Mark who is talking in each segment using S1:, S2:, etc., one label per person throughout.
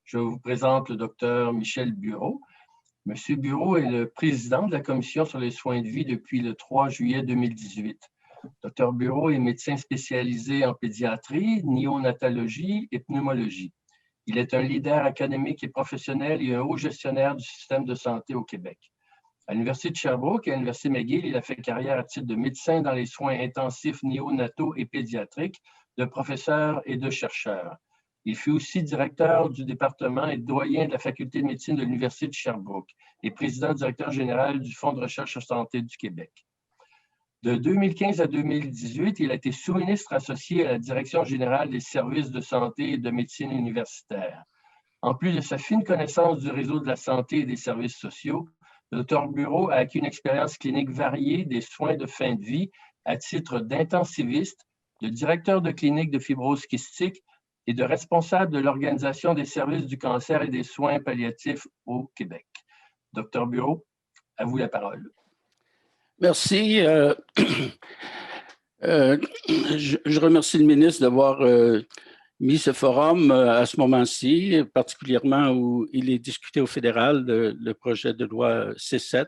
S1: Je vous présente le docteur Michel Bureau. Monsieur Bureau est le président de la Commission sur les soins de vie depuis le 3 juillet 2018. Dr Bureau est médecin spécialisé en pédiatrie, néonatologie et pneumologie. Il est un leader académique et professionnel et un haut gestionnaire du système de santé au Québec. À l'Université de Sherbrooke et à l'Université McGill, il a fait carrière à titre de médecin dans les soins intensifs néonataux et pédiatriques, de professeur et de chercheur. Il fut aussi directeur du département et doyen de la faculté de médecine de l'Université de Sherbrooke et président-directeur général du Fonds de recherche en santé du Québec. De 2015 à 2018, il a été sous-ministre associé à la Direction générale des services de santé et de médecine universitaire. En plus de sa fine connaissance du réseau de la santé et des services sociaux, le Dr Bureau a acquis une expérience clinique variée des soins de fin de vie à titre d'intensiviste, de directeur de clinique de fibrose kystique et de responsable de l'Organisation des services du cancer et des soins palliatifs au Québec. Dr Bureau, à vous la parole.
S2: Merci. Je remercie le ministre d'avoir mis ce forum à ce moment-ci, particulièrement où il est discuté au fédéral le projet de loi C7.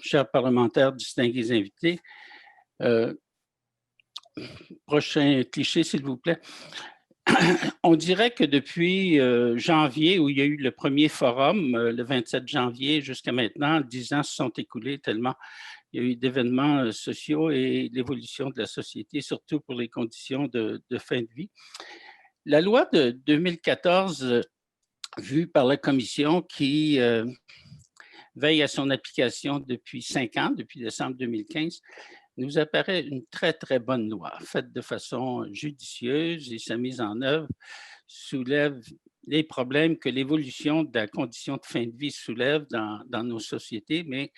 S2: Chers parlementaires, distingués invités, prochain cliché, s'il vous plaît. On dirait que depuis janvier, où il y a eu le premier forum, le 27 janvier, jusqu'à maintenant, 10 ans se sont écoulés tellement il y a eu d'événements sociaux et l'évolution de la société, surtout pour les conditions de fin de vie. La loi de 2014, vue par la Commission qui veille à son application depuis 5 ans, depuis décembre 2015, nous apparaît une très, très bonne loi, faite de façon judicieuse et sa mise en œuvre soulève les problèmes que l'évolution de la condition de fin de vie soulève dans nos sociétés, mais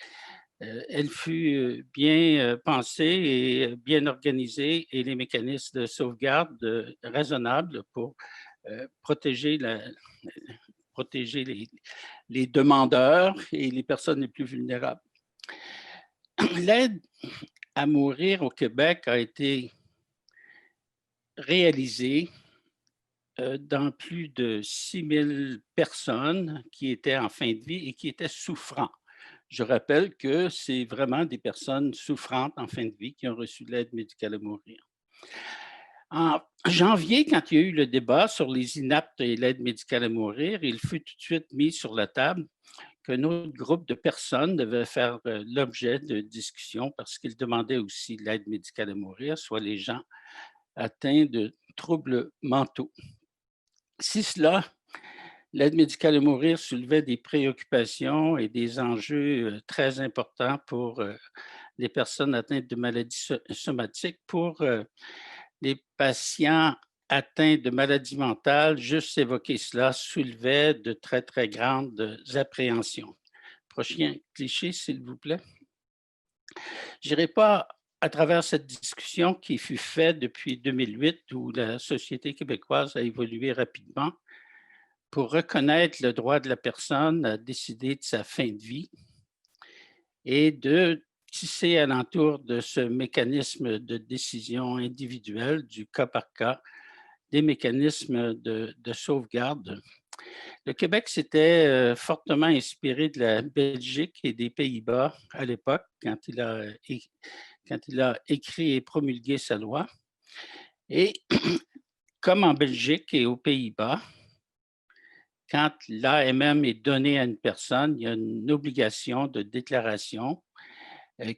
S2: elle fut bien pensée et bien organisée et les mécanismes de sauvegarde raisonnables pour protéger les demandeurs et les personnes les plus vulnérables. L'aide à mourir au Québec a été réalisée dans plus de 6 000 personnes qui étaient en fin de vie et qui étaient souffrants. Je rappelle que c'est vraiment des personnes souffrantes en fin de vie qui ont reçu l'aide médicale à mourir. En janvier, quand il y a eu le débat sur les inaptes et l'aide médicale à mourir, il fut tout de suite mis sur la table qu'un autre groupe de personnes devait faire l'objet de discussions parce qu'ils demandaient aussi l'aide médicale à mourir, soit les gens atteints de troubles mentaux. Si cela, l'aide médicale à mourir soulevait des préoccupations et des enjeux très importants pour les personnes atteintes de maladies somatiques. Pour les patients atteints de maladies mentales, juste évoquer cela soulevait de très, très grandes appréhensions. Prochain cliché, s'il vous plaît. Je n'irai pas à travers cette discussion qui fut faite depuis 2008, où la société québécoise a évolué rapidement, pour reconnaître le droit de la personne à décider de sa fin de vie et de tisser alentour de ce mécanisme de décision individuelle du cas par cas, des mécanismes de sauvegarde. Le Québec s'était fortement inspiré de la Belgique et des Pays-Bas à l'époque, quand il a écrit et promulgué sa loi. Et comme en Belgique et aux Pays-Bas, quand l'AMM est donné à une personne, il y a une obligation de déclaration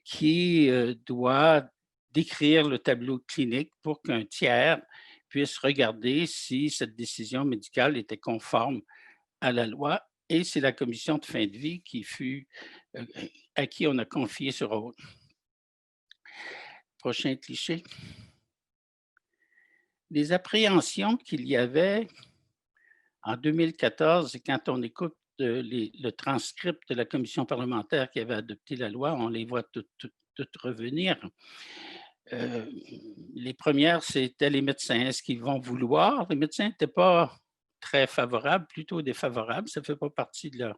S2: qui doit décrire le tableau clinique pour qu'un tiers puisse regarder si cette décision médicale était conforme à la loi. Et c'est la commission de fin de vie à qui on a confié ce rôle. Prochain cliché. Les appréhensions qu'il y avait en 2014, et quand on écoute le transcript de la commission parlementaire qui avait adopté la loi, on les voit toutes revenir. Les premières, c'était les médecins. Est-ce qu'ils vont vouloir? Les médecins n'étaient pas très favorables, plutôt défavorables. Ça ne fait pas partie de leur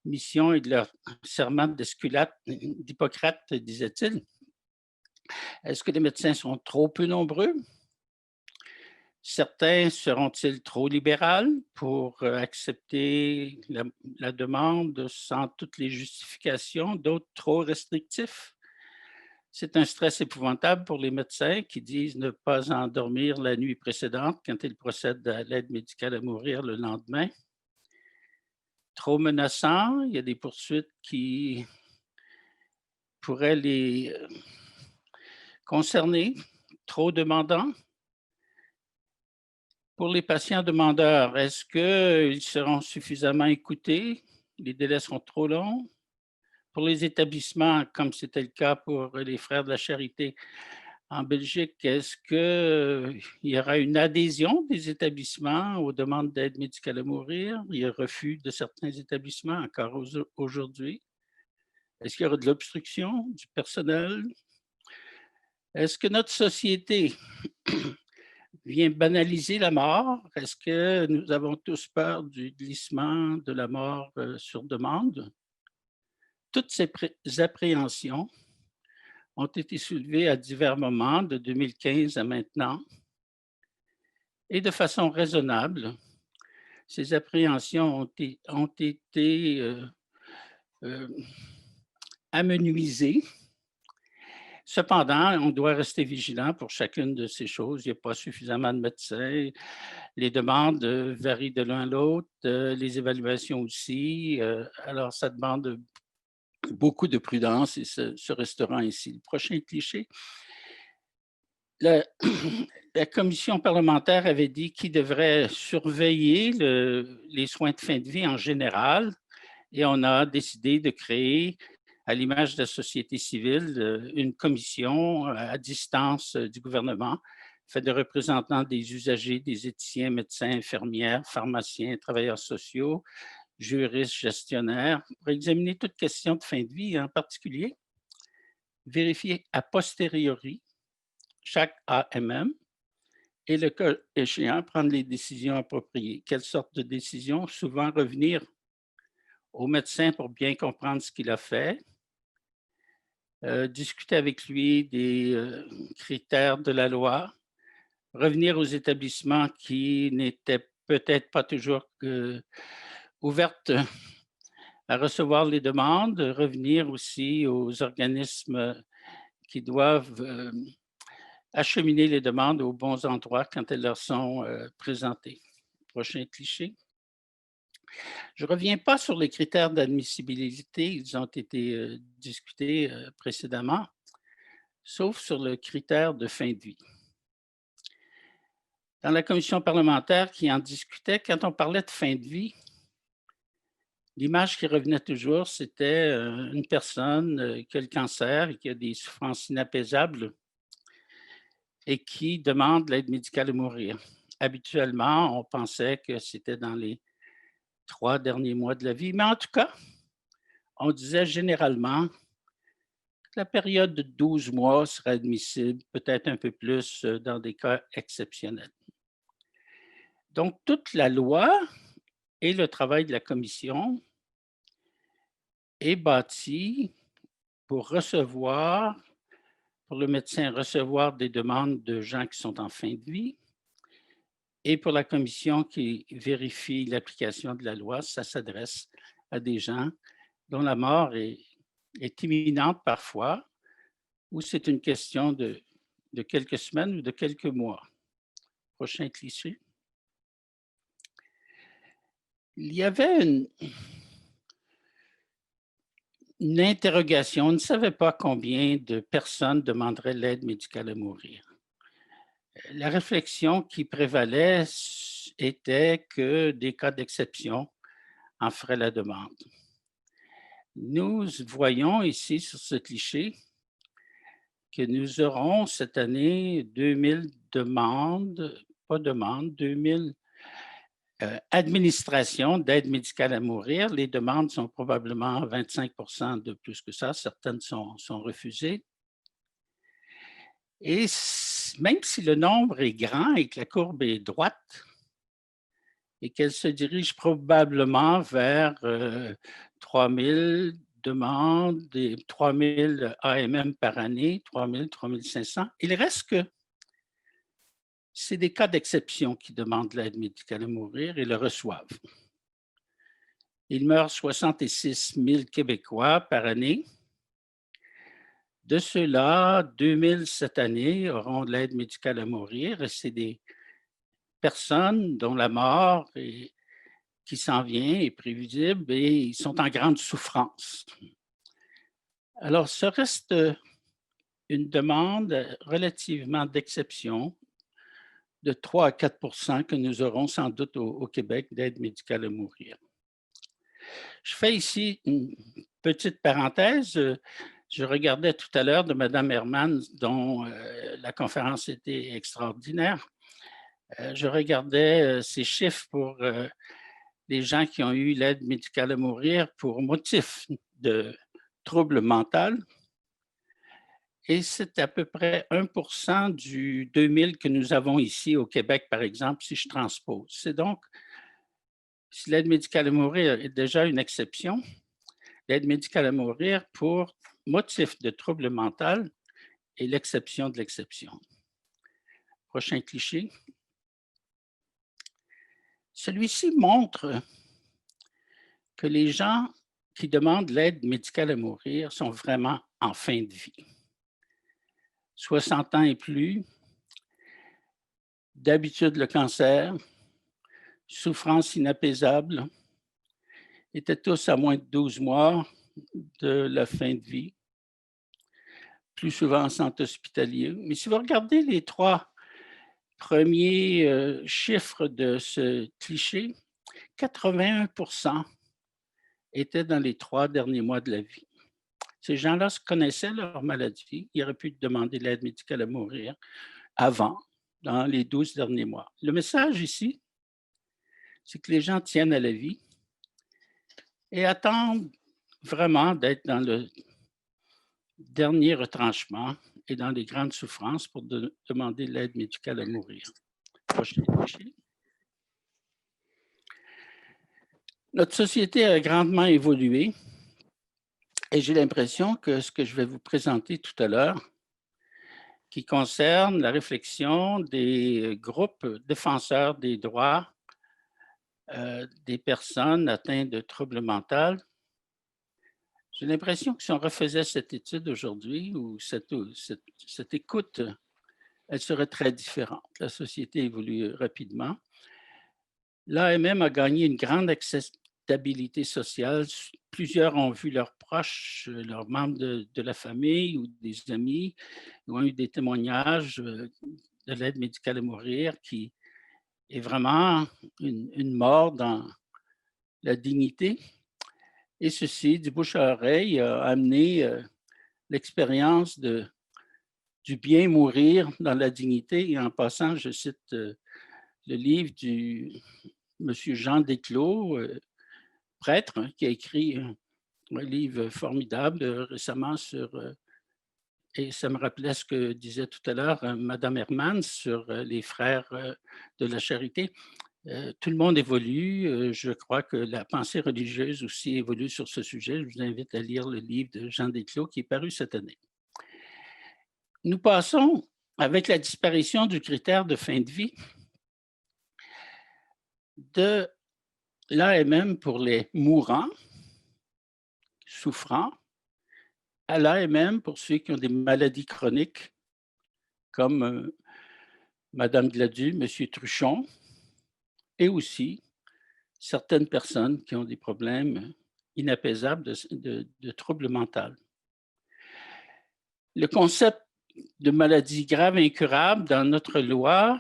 S2: mission et de leur serment d'Hippocrate, disait-il. Est-ce que les médecins sont trop peu nombreux? Certains seront-ils trop libéraux pour accepter la demande sans toutes les justifications, d'autres trop restrictifs? C'est un stress épouvantable pour les médecins qui disent ne pas endormir la nuit précédente quand ils procèdent à l'aide médicale à mourir le lendemain. Trop menaçant, il y a des poursuites qui pourraient les concerner. Trop demandant. Pour les patients demandeurs, est-ce qu'ils seront suffisamment écoutés? Les délais seront trop longs? Pour les établissements, comme c'était le cas pour les Frères de la Charité en Belgique, est-ce qu'il y aura une adhésion des établissements aux demandes d'aide médicale à mourir? Il y a refus de certains établissements encore aujourd'hui. Est-ce qu'il y aura de l'obstruction du personnel? Est-ce que notre société vient banaliser la mort? Est-ce que nous avons tous peur du glissement de la mort sur demande? Toutes ces appréhensions ont été soulevées à divers moments de 2015 à maintenant et de façon raisonnable. Ces appréhensions ont été amenuisées. Cependant, on doit rester vigilant pour chacune de ces choses. Il n'y a pas suffisamment de médecins. Les demandes varient de l'un à l'autre, les évaluations aussi. Alors, ça demande beaucoup de prudence et ce restera ainsi. Le prochain cliché. La, la commission parlementaire avait dit qu'il devrait surveiller les soins de fin de vie en général et on a décidé de créer, à l'image de la société civile, une commission à distance du gouvernement, faite de représentants des usagers, des éthiciens, médecins, infirmières, pharmaciens, travailleurs sociaux, juristes, gestionnaires, pour examiner toute question de fin de vie, en particulier vérifier a posteriori chaque AMM et, le cas échéant, prendre les décisions appropriées. Quelle sorte de décision? Souvent revenir au médecin pour bien comprendre ce qu'il a fait, discuter avec lui des critères de la loi, revenir aux établissements qui n'étaient peut-être pas toujours ouvertes à recevoir les demandes, revenir aussi aux organismes qui doivent acheminer les demandes aux bons endroits quand elles leur sont présentées. Prochain cliché. Je ne reviens pas sur les critères d'admissibilité, ils ont été discutés précédemment, sauf sur le critère de fin de vie. Dans la commission parlementaire qui en discutait, quand on parlait de fin de vie, l'image qui revenait toujours, c'était une personne qui a le cancer et qui a des souffrances inapaisables et qui demande l'aide médicale à mourir. Habituellement, on pensait que c'était dans les 3 derniers mois de la vie, mais en tout cas, on disait généralement que la période de 12 mois serait admissible, peut-être un peu plus dans des cas exceptionnels. Donc, toute la loi et le travail de la commission est bâti pour pour le médecin recevoir des demandes de gens qui sont en fin de vie et pour la commission qui vérifie l'application de la loi, ça s'adresse à des gens dont la mort est imminente parfois ou c'est une question de quelques semaines ou de quelques mois. Prochain cliché. Il y avait une interrogation. On ne savait pas combien de personnes demanderaient l'aide médicale à mourir. La réflexion qui prévalait était que des cas d'exception en feraient la demande. Nous voyons ici sur ce cliché que nous aurons cette année 2000 demandes, pas demandes, 2000 administrations d'aide médicale à mourir. Les demandes sont probablement 25% de plus que ça. Certaines sont refusées. Et même si le nombre est grand et que la courbe est droite et qu'elle se dirige probablement vers 3000 demandes, 3000 AMM par année, 3000, 3500, il reste que C'est des cas d'exception qui demandent l'aide médicale à mourir et le reçoivent. Il meurt 66 000 Québécois par année. De ceux-là, 2 000 cette année auront de l'aide médicale à mourir et c'est des personnes dont la mort qui s'en vient est prévisible et ils sont en grande souffrance. Alors, ce reste une demande relativement d'exception de 3 à 4 que nous aurons sans doute au Québec d'aide médicale à mourir. Je fais ici une petite parenthèse. Je regardais tout à l'heure de Mme Herman, dont la conférence était extraordinaire. Je regardais ces chiffres pour les gens qui ont eu l'aide médicale à mourir pour motif de trouble mental. Et c'est à peu près 1 du 2000 que nous avons ici au Québec, par exemple, si je transpose. C'est donc, si l'aide médicale à mourir est déjà une exception, l'aide médicale à mourir pour motif de trouble mental est l'exception de l'exception. Prochain cliché. Celui-ci montre que les gens qui demandent l'aide médicale à mourir sont vraiment en fin de vie. 60 ans et plus, d'habitude le cancer, souffrance inapaisable, étaient tous à moins de 12 mois de la fin de vie, plus souvent en centre hospitalier. Mais si vous regardez les 3 premiers chiffres de ce cliché, 81% étaient dans les 3 derniers mois de la vie. Ces gens-là se connaissaient leur maladie, ils auraient pu demander l'aide médicale à mourir avant, dans les 12 derniers mois. Le message ici, c'est que les gens tiennent à la vie et attendent vraiment d'être dans le dernier retranchement et dans les grandes souffrances pour demander l'aide médicale à mourir. Prochain cliché. Notre société a grandement évolué et j'ai l'impression que ce que je vais vous présenter tout à l'heure, qui concerne la réflexion des groupes défenseurs des droits des personnes atteintes de troubles mentaux, j'ai l'impression que si on refaisait cette étude aujourd'hui ou cette écoute, elle serait très différente. La société évolue rapidement. L'AMM a gagné une grande acceptabilité sociale. Plusieurs ont vu leurs proches, leurs membres de la famille ou des amis, ont eu des témoignages de l'aide médicale à mourir qui est vraiment une mort dans la dignité. Et ceci, du bouche à oreille, a amené l'expérience du bien mourir dans la dignité. Et en passant, je cite le livre du monsieur Jean Desclos, prêtre, qui a écrit un livre formidable récemment sur, et ça me rappelait ce que disait tout à l'heure Madame Herman sur les frères de la charité. Tout le monde évolue. Je crois que la pensée religieuse aussi évolue sur ce sujet. Je vous invite à lire le livre de Jean Desclos qui est paru cette année. Nous passons, avec la disparition du critère de fin de vie, de l'AMM pour les mourants, souffrants, à l'AMM pour ceux qui ont des maladies chroniques, comme Madame Gladu, Monsieur Truchon, et aussi certaines personnes qui ont des problèmes inapaisables de troubles mentaux. Le concept de maladie grave et incurable dans notre loi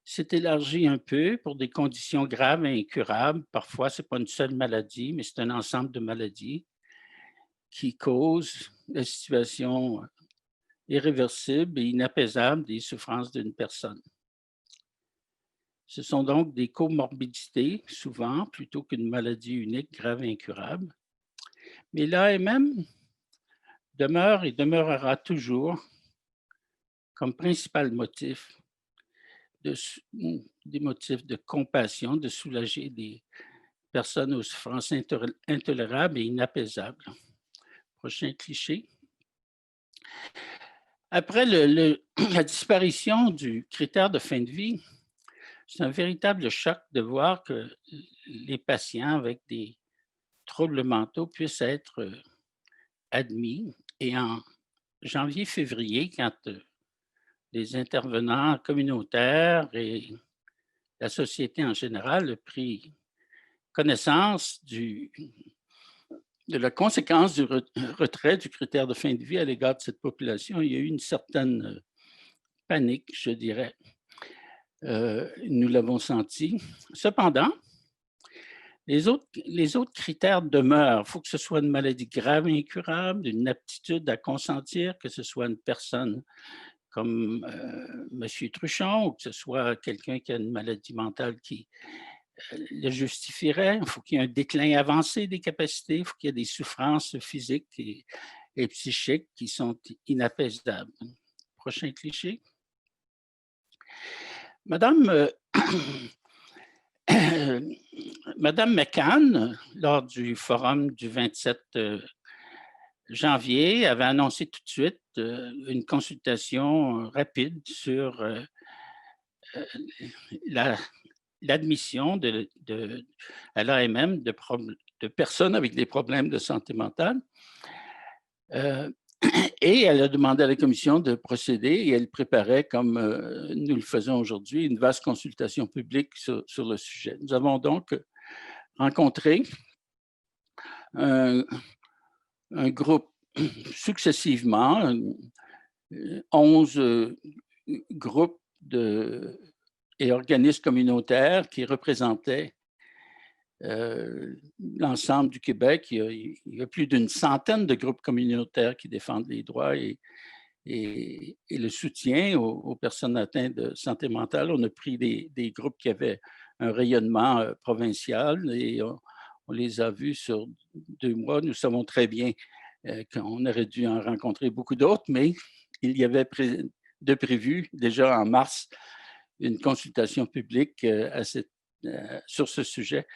S2: s'est élargi un peu pour des conditions graves et incurables. Parfois, ce n'est pas une seule maladie, mais c'est un ensemble de maladies qui causent la situation irréversible et inapaisable des souffrances d'une personne. Ce sont donc des comorbidités, souvent, plutôt qu'une maladie unique, grave et incurable. Mais l'AMM demeure et demeurera toujours comme principal motif des motifs de compassion, de soulager des personnes aux souffrances intolérables et inapaisables. Prochain cliché. Après la disparition du critère de fin de vie, c'est un véritable choc de voir que les patients avec des troubles mentaux puissent être admis. Et en janvier-février, quand les intervenants communautaires et la société en général a pris connaissance de la conséquence du retrait du critère de fin de vie à l'égard de cette population, il y a eu une certaine panique, je dirais. Nous l'avons senti. Cependant, les autres critères demeurent. Il faut que ce soit une maladie grave et incurable, une aptitude à consentir, que ce soit une personne comme M. Truchon, ou que ce soit quelqu'un qui a une maladie mentale qui le justifierait. Il faut qu'il y ait un déclin avancé des capacités, il faut qu'il y ait des souffrances physiques et psychiques qui sont inapaisables. Prochain cliché. Madame Madame McCann, lors du forum du 27 janvier, avait annoncé tout de suite une consultation rapide sur l'admission à l'AMM de personnes avec des problèmes de santé mentale. Et elle a demandé à la commission de procéder et elle préparait, comme nous le faisons aujourd'hui, une vaste consultation publique sur le sujet. Nous avons donc rencontré un groupe successivement, 11 groupes et organismes communautaires qui représentaient l'ensemble du Québec. Il y a plus d'une centaine de groupes communautaires qui défendent les droits et le soutien aux personnes atteintes de santé mentale. On a pris des groupes qui avaient un rayonnement provincial et on les a vus sur 2 mois. Nous savons très bien qu'on aurait dû en rencontrer beaucoup d'autres, mais il y avait de prévu déjà en mars une consultation publique sur ce sujet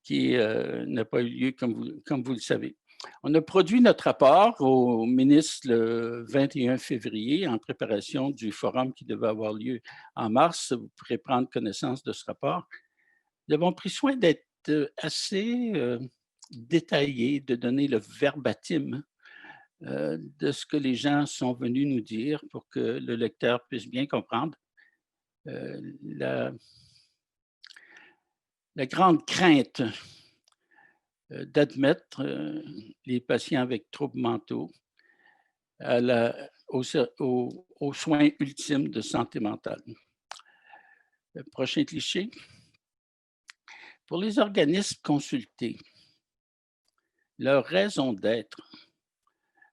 S2: qui n'a pas eu lieu, comme vous le savez. On a produit notre rapport au ministre le 21 février en préparation du forum qui devait avoir lieu en mars. Vous pourrez prendre connaissance de ce rapport. Nous avons pris soin d'être assez détaillés, de donner le verbatim de ce que les gens sont venus nous dire pour que le lecteur puisse bien comprendre. La grande crainte d'admettre les patients avec troubles mentaux aux soins ultimes de santé mentale. Le prochain cliché. Pour les organismes consultés, leur raison d'être,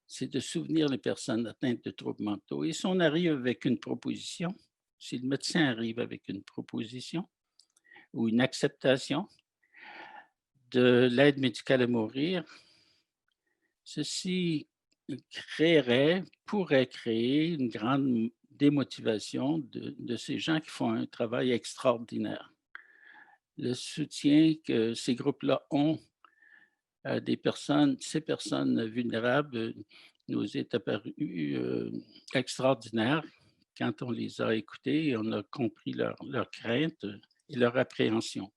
S2: c'est de soutenir les personnes atteintes de troubles mentaux. Et si on arrive avec une proposition, si le médecin arrive avec une proposition ou une acceptation de l'aide médicale à mourir, ceci pourrait créer une grande démotivation de ces gens qui font un travail extraordinaire. Le soutien que ces groupes-là ont à ces personnes vulnérables nous est apparu extraordinaire quand on les a écoutés et on a compris leurs craintes et leur appréhension.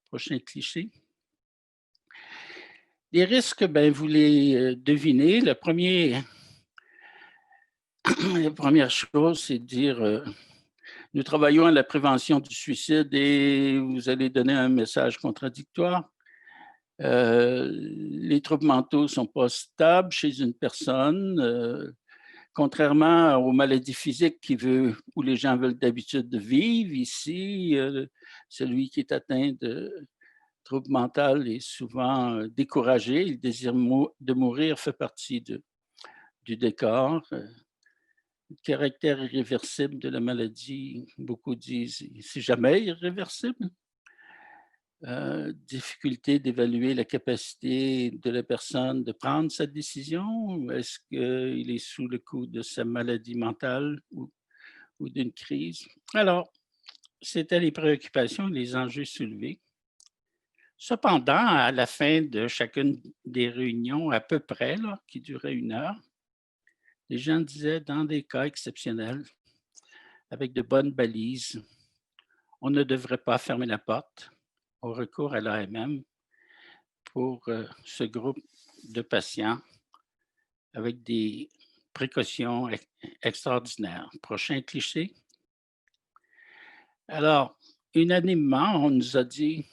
S2: Prochain cliché. Les risques, vous les devinez. La première chose, c'est de dire nous travaillons à la prévention du suicide et vous allez donner un message contradictoire. Les troubles mentaux ne sont pas stables chez une personne, contrairement aux maladies physiques où les gens veulent d'habitude vivre. Ici, celui qui est atteint de trouble mental est souvent découragé. Le désir de mourir fait partie du décor. Le caractère irréversible de la maladie, beaucoup disent, c'est jamais irréversible. Difficulté d'évaluer la capacité de la personne de prendre sa décision. Est-ce qu'il est sous le coup de sa maladie mentale ou d'une crise? Alors, c'était les préoccupations et les enjeux soulevés. Cependant, à la fin de chacune des réunions, à peu près, qui duraient 1 heure, Les gens disaient, dans des cas exceptionnels, avec de bonnes balises, on ne devrait pas fermer la porte au recours à l'AMM pour ce groupe de patients avec des précautions extraordinaires. Prochain cliché. Alors, unanimement, on nous a dit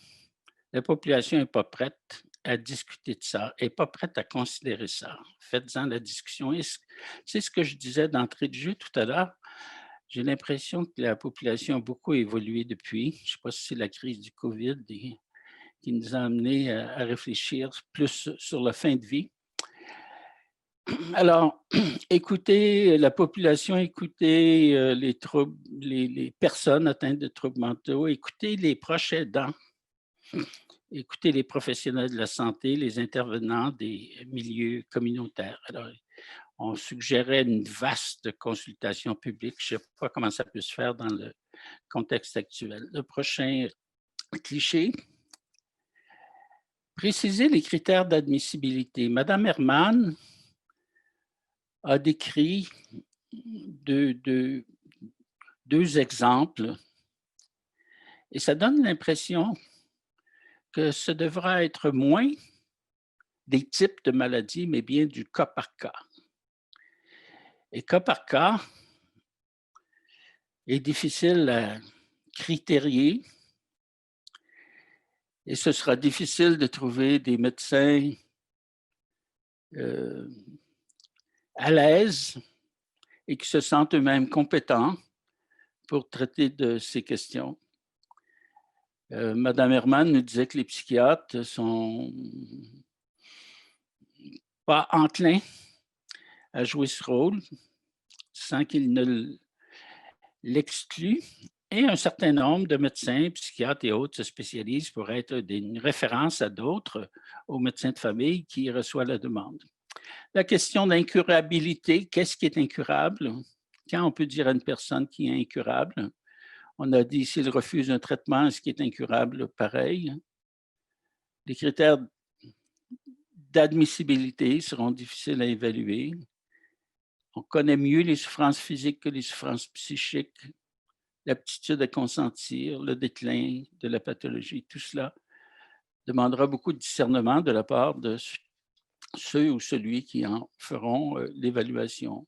S2: la population n'est pas prête à discuter de ça, n'est pas prête à considérer ça. Faites-en la discussion. C'est ce que je disais d'entrée de jeu tout à l'heure. J'ai l'impression que la population a beaucoup évolué depuis. Je ne sais pas si c'est la crise du COVID qui nous a amenés à réfléchir plus sur la fin de vie. Alors, écoutez la population, écoutez les troubles, les personnes atteintes de troubles mentaux, écoutez les proches aidants, écoutez les professionnels de la santé, les intervenants des milieux communautaires. Alors, on suggérait une vaste consultation publique. Je ne sais pas comment ça peut se faire dans le contexte actuel. Le prochain cliché. Préciser les critères d'admissibilité. Madame Herman a décrit deux exemples et ça donne l'impression que ce devra être moins des types de maladies, mais bien du cas par cas. Et cas par cas est difficile à critérier et ce sera difficile de trouver des médecins à l'aise et qui se sentent eux-mêmes compétents pour traiter de ces questions. Madame Herman nous disait que les psychiatres ne sont pas enclins à jouer ce rôle sans qu'ils ne l'excluent. Et un certain nombre de médecins, psychiatres et autres se spécialisent pour être une référence à d'autres, aux médecins de famille qui reçoivent la demande. La question d'incurabilité, qu'est-ce qui est incurable? Quand on peut dire à une personne qui est incurable? On a dit s'il refuse un traitement, est-ce qui est incurable? Pareil. Les critères d'admissibilité seront difficiles à évaluer. On connaît mieux les souffrances physiques que les souffrances psychiques, l'aptitude à consentir, le déclin de la pathologie, tout cela demandera beaucoup de discernement de la part de ceux ou celui qui en feront l'évaluation.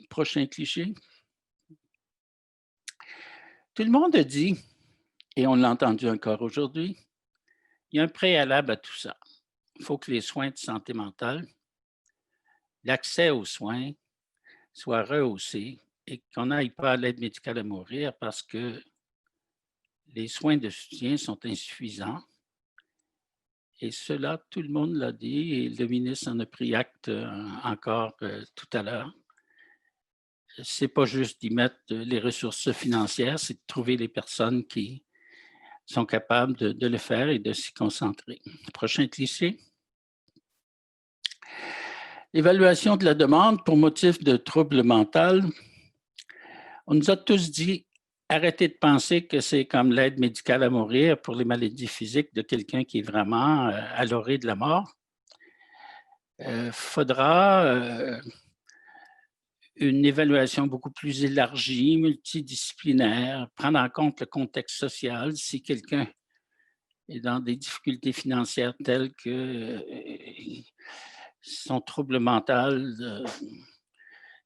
S2: Prochain cliché. Tout le monde a dit, et on l'a entendu encore aujourd'hui, il y a un préalable à tout ça. Il faut que les soins de santé mentale, l'accès aux soins soit rehaussé et qu'on n'aille pas à l'aide médicale à mourir parce que les soins de soutien sont insuffisants. Et cela, tout le monde l'a dit et le ministre en a pris acte encore tout à l'heure. Ce n'est pas juste d'y mettre les ressources financières, c'est de trouver les personnes qui sont capables de le faire et de s'y concentrer. Prochain cliché. Évaluation de la demande pour motif de trouble mental. On nous a tous dit, arrêtez de penser que c'est comme l'aide médicale à mourir pour les maladies physiques de quelqu'un qui est vraiment à l'orée de la mort. Faudra une évaluation beaucoup plus élargie, multidisciplinaire, prendre en compte le contexte social. Si quelqu'un est dans des difficultés financières telles que son trouble mental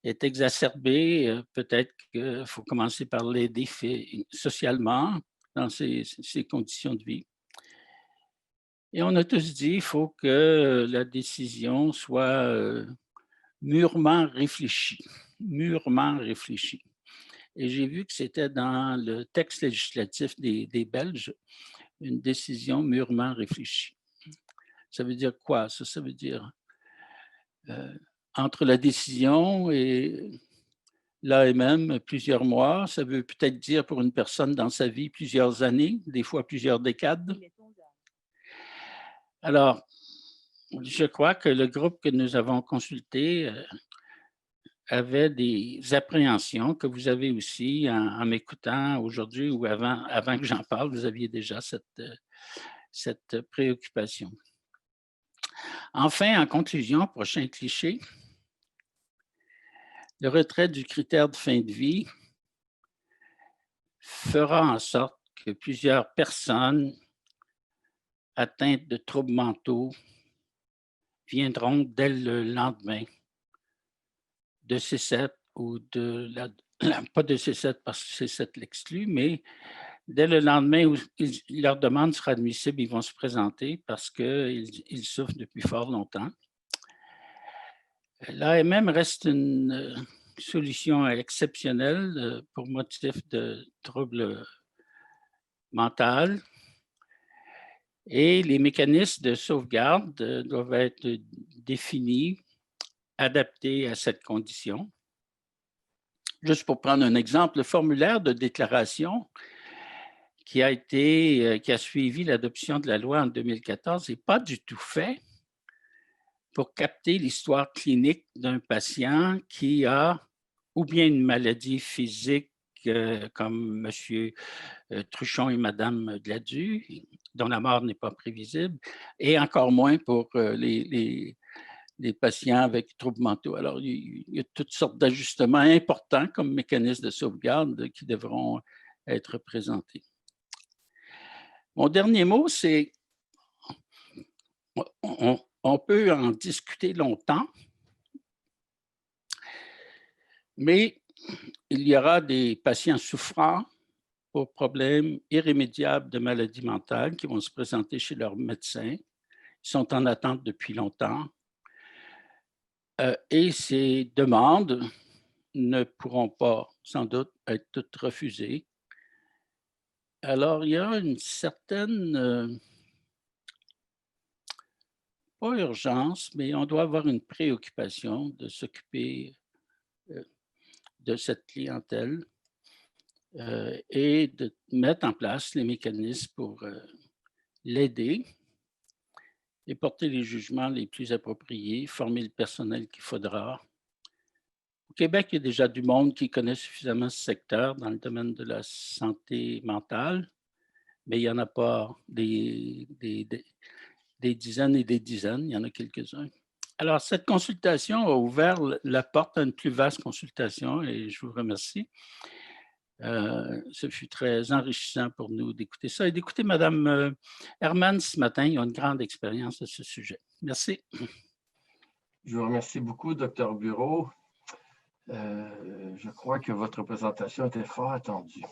S2: est exacerbé, peut-être qu'il faut commencer par l'aider socialement dans ses conditions de vie. Et on a tous dit qu'il faut que la décision soit mûrement réfléchie, mûrement réfléchie. Et j'ai vu que c'était dans le texte législatif des Belges, une décision mûrement réfléchie. Ça veut dire quoi? Ça veut dire entre la décision et l'AMM, plusieurs mois, ça veut peut-être dire pour une personne dans sa vie plusieurs années, des fois plusieurs décades. Alors, je crois que le groupe que nous avons consulté avait des appréhensions que vous avez aussi en m'écoutant aujourd'hui ou avant que j'en parle, vous aviez déjà cette préoccupation. Enfin, en conclusion, prochain cliché, Le retrait du critère de fin de vie fera en sorte que plusieurs personnes atteintes de troubles mentaux viendront dès le lendemain de C7 ou de pas de C7 parce que C7 l'exclut, mais dès le lendemain où leur demande sera admissible, ils vont se présenter parce qu'ils souffrent depuis fort longtemps. L'AMM reste une solution exceptionnelle pour motif de troubles mentaux et les mécanismes de sauvegarde doivent être définis, adaptés à cette condition. Juste pour prendre un exemple, le formulaire de déclaration qui a suivi l'adoption de la loi en 2014 n'est pas du tout fait pour capter l'histoire clinique d'un patient qui a ou bien une maladie physique comme M. Truchon et Mme Gladu, dont la mort n'est pas prévisible, et encore moins pour les patients avec troubles mentaux. Alors, il y a toutes sortes d'ajustements importants comme mécanismes de sauvegarde qui devront être présentés. Mon dernier mot, c'est on peut en discuter longtemps, mais il y aura des patients souffrants pour problèmes irrémédiables de maladie mentale qui vont se présenter chez leur médecin. Ils sont en attente depuis longtemps. Et ces demandes ne pourront pas, sans doute, être toutes refusées. Alors, il y a une certaine, pas urgence, mais on doit avoir une préoccupation de s'occuper de cette clientèle et de mettre en place les mécanismes pour l'aider et porter les jugements les plus appropriés, former le personnel qu'il faudra. Au Québec, il y a déjà du monde qui connaît suffisamment ce secteur dans le domaine de la santé mentale, mais il n'y en a pas des dizaines et des dizaines, il y en a quelques-uns. Alors, cette consultation a ouvert la porte à une plus vaste consultation et je vous remercie. Ce fut très enrichissant pour nous d'écouter ça et d'écouter Mme Herman ce matin. Ils ont une grande expérience de ce sujet. Merci.
S1: Je vous remercie beaucoup, Dr. Bureau. Je crois que votre présentation était fort attendue.